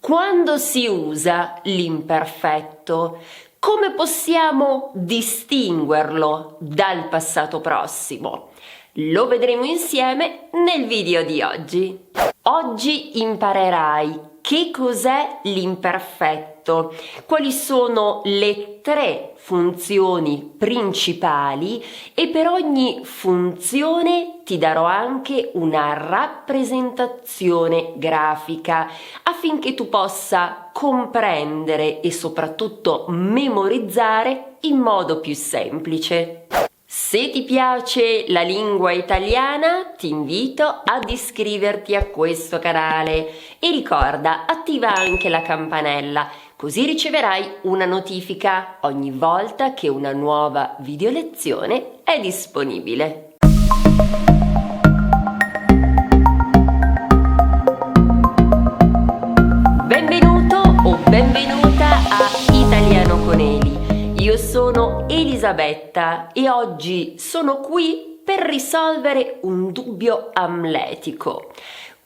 Quando si usa l'imperfetto, come possiamo distinguerlo dal passato prossimo? Lo vedremo insieme nel video di oggi. Oggi imparerai che cos'è l'imperfetto, quali sono le 3 funzioni principali e per ogni funzione ti darò anche una rappresentazione grafica affinché tu possa comprendere e soprattutto memorizzare in modo più semplice. Se ti piace la lingua italiana, ti invito ad iscriverti a questo canale e ricorda, attiva anche la campanella, così riceverai una notifica ogni volta che una nuova video lezione è disponibile. Benvenuto o benvenuta a Italiano con Eli. Io sono Elisabetta e oggi sono qui per risolvere un dubbio amletico.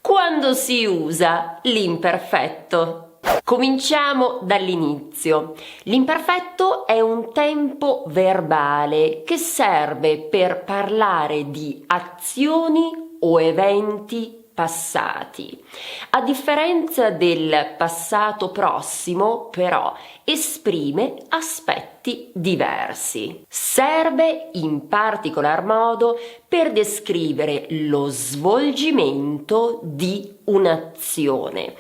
Quando si usa l'imperfetto? Cominciamo dall'inizio. L'imperfetto è un tempo verbale che serve per parlare di azioni o eventi passati. A differenza del passato prossimo, però, esprime aspetti diversi. Serve in particolar modo per descrivere lo svolgimento di un'azione.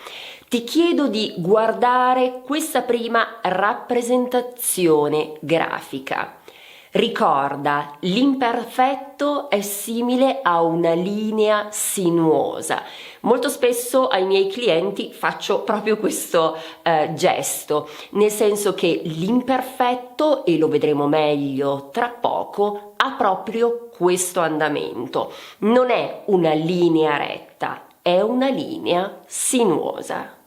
Ti chiedo di guardare questa prima rappresentazione grafica. Ricorda, l'imperfetto è simile a una linea sinuosa. Molto spesso ai miei clienti faccio proprio questo gesto, nel senso che l'imperfetto, e lo vedremo meglio tra poco, ha proprio questo andamento. Non è una linea retta, è una linea sinuosa.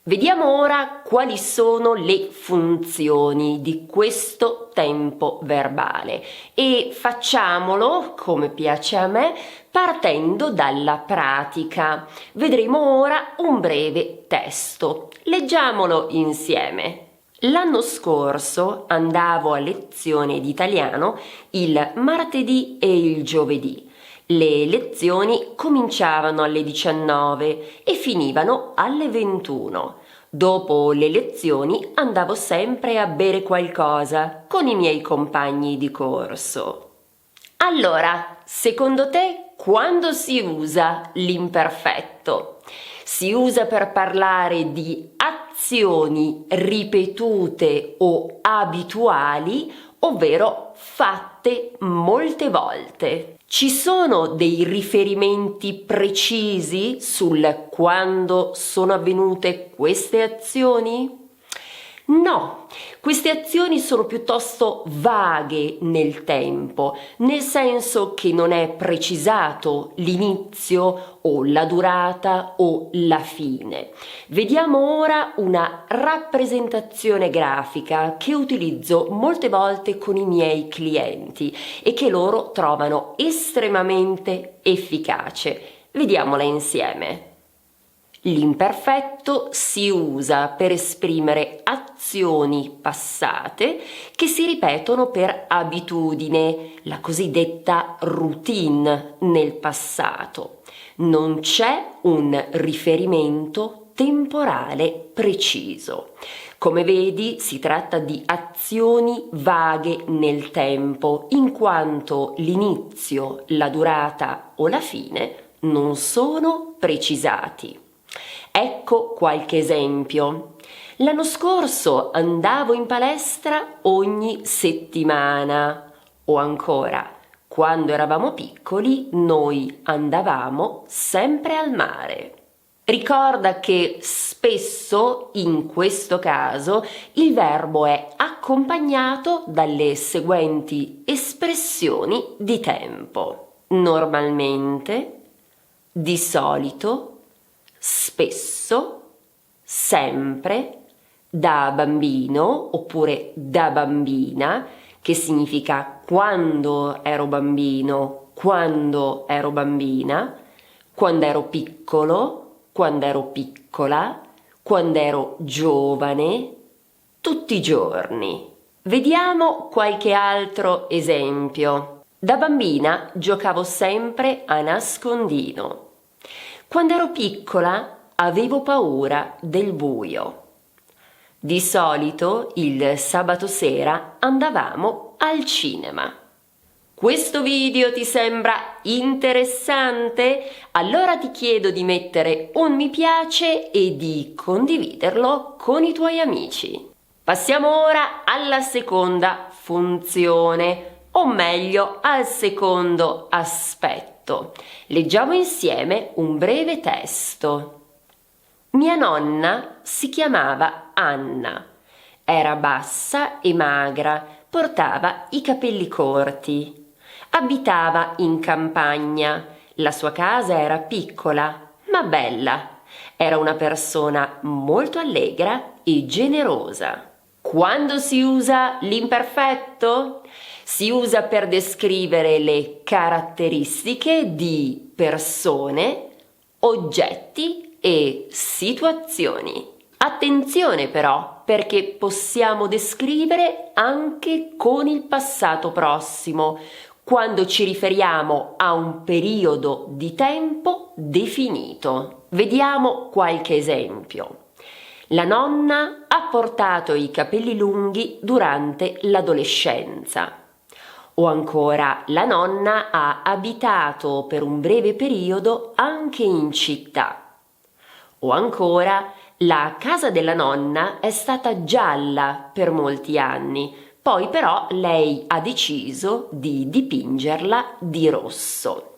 Vediamo ora quali sono le funzioni di questo tempo verbale e facciamolo, come piace a me, partendo dalla pratica. Vedremo ora un breve testo. Leggiamolo insieme. L'anno scorso andavo a lezione di italiano il martedì e il giovedì. Le lezioni cominciavano alle 19 e finivano alle 21. Dopo le lezioni andavo sempre a bere qualcosa con i miei compagni di corso. Allora, secondo te, quando si usa l'imperfetto? Si usa per parlare di azioni ripetute o abituali, ovvero fatte molte volte. Ci sono dei riferimenti precisi sul quando sono avvenute queste azioni? No, queste azioni sono piuttosto vaghe nel tempo, nel senso che non è precisato l'inizio o la durata o la fine. Vediamo ora una rappresentazione grafica che utilizzo molte volte con i miei clienti e che loro trovano estremamente efficace. Vediamola insieme. L'imperfetto si usa per esprimere azioni passate che si ripetono per abitudine, la cosiddetta routine nel passato. Non c'è un riferimento temporale preciso. Come vedi, si tratta di azioni vaghe nel tempo, in quanto l'inizio, la durata o la fine non sono precisati. Ecco qualche esempio. L'anno scorso andavo in palestra ogni settimana. O ancora, quando eravamo piccoli noi andavamo sempre al mare. Ricorda che spesso, in questo caso, il verbo è accompagnato dalle seguenti espressioni di tempo. Normalmente, di solito, spesso, sempre, da bambino oppure da bambina, che significa quando ero bambino, quando ero bambina, quando ero piccolo, quando ero piccola, quando ero giovane, tutti i giorni. Vediamo qualche altro esempio. Da bambina giocavo sempre a nascondino. Quando ero piccola avevo paura del buio. Di solito il sabato sera andavamo al cinema. Questo video ti sembra interessante? Allora ti chiedo di mettere un mi piace e di condividerlo con i tuoi amici. Passiamo ora alla seconda funzione, o meglio al secondo aspetto. Leggiamo insieme un breve testo. Mia nonna si chiamava Anna. Era bassa e magra, portava i capelli corti. Abitava in campagna. La sua casa era piccola, ma bella. Era una persona molto allegra e generosa. Quando si usa l'imperfetto? Si usa per descrivere le caratteristiche di persone, oggetti e situazioni. Attenzione però, perché possiamo descrivere anche con il passato prossimo, quando ci riferiamo a un periodo di tempo definito. Vediamo qualche esempio. La nonna ha portato i capelli lunghi durante l'adolescenza. O ancora, la nonna ha abitato per un breve periodo anche in città. O ancora, la casa della nonna è stata gialla per molti anni, poi però lei ha deciso di dipingerla di rosso.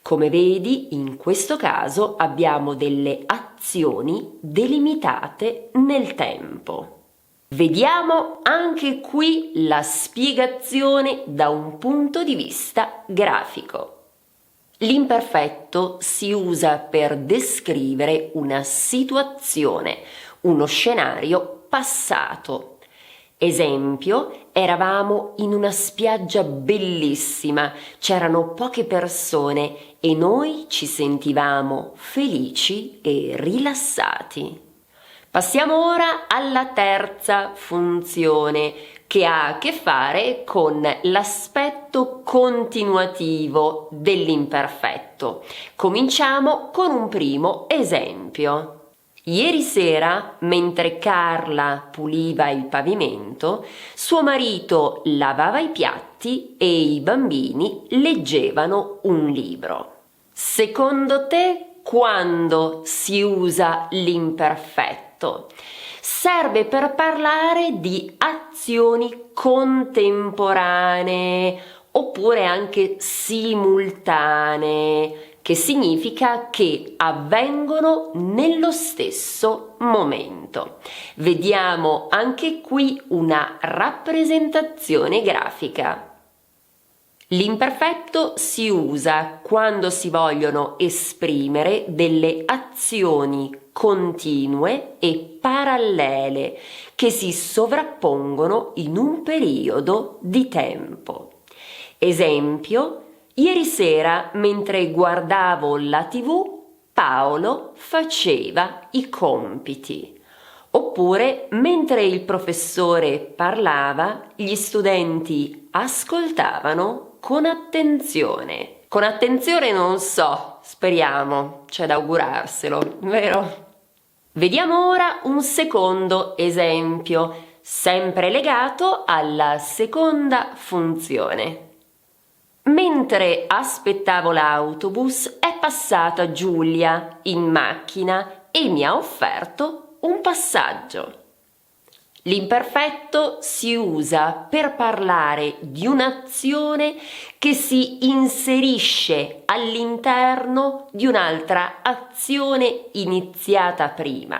Come vedi, in questo caso abbiamo delle azioni delimitate nel tempo. Vediamo anche qui la spiegazione da un punto di vista grafico. L'imperfetto si usa per descrivere una situazione, uno scenario passato. Esempio, eravamo in una spiaggia bellissima, c'erano poche persone e noi ci sentivamo felici e rilassati. Passiamo ora alla terza funzione, che ha a che fare con l'aspetto continuativo dell'imperfetto. Cominciamo con un primo esempio. Ieri sera, mentre Carla puliva il pavimento, suo marito lavava i piatti e i bambini leggevano un libro. Secondo te, quando si usa l'imperfetto? Serve per parlare di azioni contemporanee oppure anche simultanee, che significa che avvengono nello stesso momento. Vediamo anche qui una rappresentazione grafica. L'imperfetto si usa quando si vogliono esprimere delle azioni continue e parallele che si sovrappongono in un periodo di tempo. Esempio, ieri sera mentre guardavo la TV, Paolo faceva i compiti. Oppure, mentre il professore parlava, gli studenti ascoltavano con attenzione. Con attenzione non so, speriamo, c'è da augurarselo, vero? Vediamo ora un secondo esempio, sempre legato alla seconda funzione. Mentre aspettavo l'autobus è passata Giulia in macchina e mi ha offerto un passaggio. L'imperfetto si usa per parlare di un'azione che si inserisce all'interno di un'altra azione iniziata prima.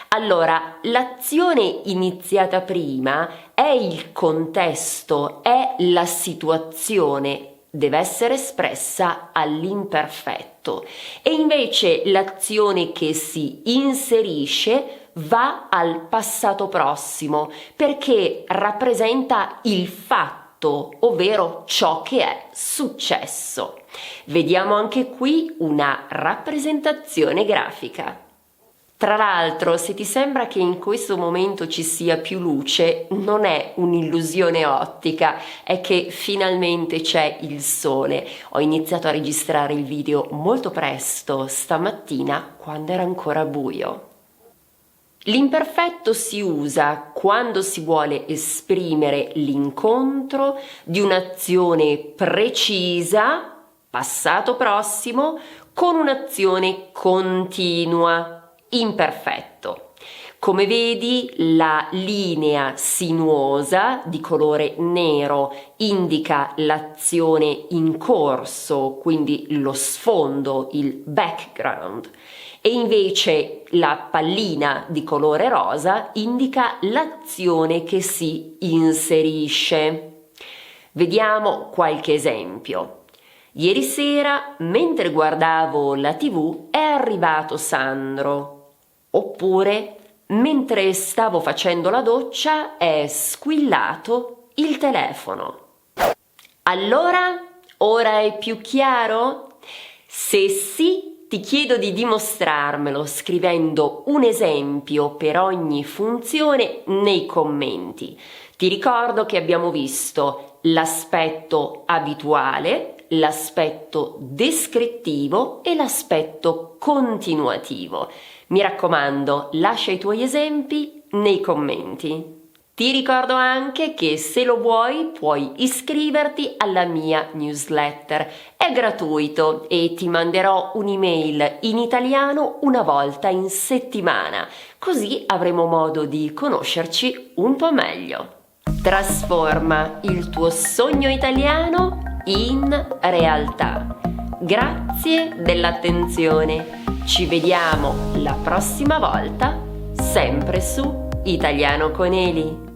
Allora, l'azione iniziata prima è il contesto, è la situazione, deve essere espressa all'imperfetto, e invece l'azione che si inserisce va al passato prossimo perché rappresenta il fatto, ovvero ciò che è successo. Vediamo anche qui una rappresentazione grafica. Tra l'altro, se ti sembra che in questo momento ci sia più luce, non è un'illusione ottica, è che finalmente c'è il sole. Ho iniziato a registrare il video molto presto, stamattina, quando era ancora buio. L'imperfetto si usa quando si vuole esprimere l'incontro di un'azione precisa, passato prossimo, con un'azione continua, imperfetto. Come vedi, la linea sinuosa di colore nero indica l'azione in corso, quindi lo sfondo, il background, e invece la pallina di colore rosa indica l'azione che si inserisce. Vediamo qualche esempio. Ieri sera, mentre guardavo la TV, è arrivato Sandro. Oppure, mentre stavo facendo la doccia, è squillato il telefono. Allora, ora è più chiaro? Se sì, ti chiedo di dimostrarmelo scrivendo un esempio per ogni funzione nei commenti. Ti ricordo che abbiamo visto l'aspetto abituale, l'aspetto descrittivo e l'aspetto continuativo. Mi raccomando, lascia i tuoi esempi nei commenti. Ti ricordo anche che se lo vuoi puoi iscriverti alla mia newsletter. È gratuito e ti manderò un'email in italiano una volta in settimana, così avremo modo di conoscerci un po' meglio. Trasforma il tuo sogno italiano in realtà. Grazie dell'attenzione. Ci vediamo la prossima volta, sempre su Italiano con Eli.